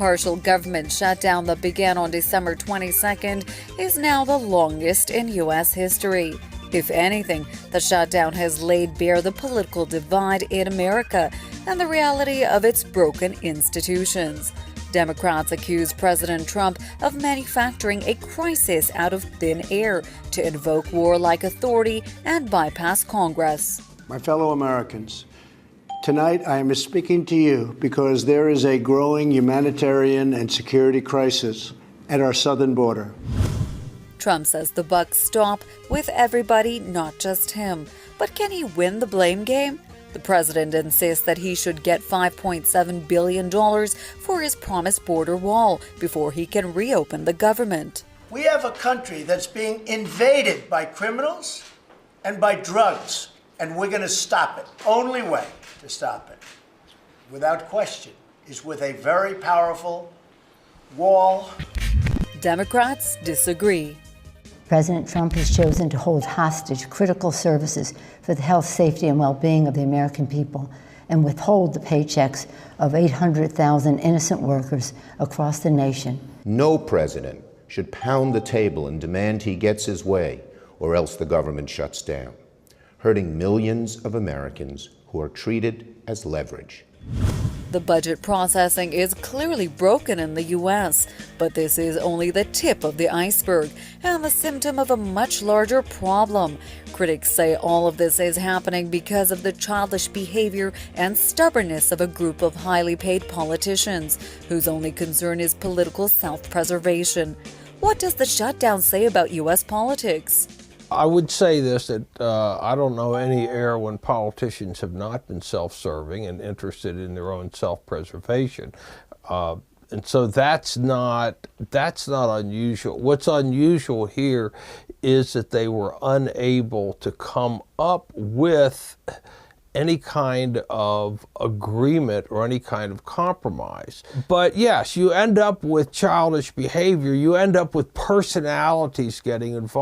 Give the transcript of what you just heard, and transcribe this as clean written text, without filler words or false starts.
partial government shutdown that began on December 22nd is now the longest in U.S. history. If anything, the shutdown has laid bare the political divide in America and the reality of its broken institutions. Democrats accuse President Trump of manufacturing a crisis out of thin air to invoke war-like authority and bypass Congress. My fellow Americans, tonight I am speaking to you because there is a growing humanitarian and security crisis at our southern border. Trump says the buck stop with everybody, not just him. But can he win the blame game? The president insists that he should get $5.7 billion for his promised border wall before he can reopen the government. We have a country that's being invaded by criminals and by drugs, and we're going to stop it. Only way to stop it, without question, is with a very powerful wall. Democrats disagree. President Trump has chosen to hold hostage critical services for the health, safety, and well-being of the American people and withhold the paychecks of 800,000 innocent workers across the nation. No president should pound the table and demand he gets his way, or else the government shuts down, hurting millions of Americans who are treated as leverage. The budget processing is clearly broken in the U.S., but this is only the tip of the iceberg and the symptom of a much larger problem. Critics say all of this is happening because of the childish behavior and stubbornness of a group of highly paid politicians whose only concern is political self-preservation. What does the shutdown say about U.S. politics? I would say this, that I don't know any era when politicians have not been self-serving and interested in their own self-preservation. And so that's not unusual. What's unusual here is that they were unable to come up with any kind of agreement or any kind of compromise. But yes, you end up with childish behavior. You end up with personalities getting involved.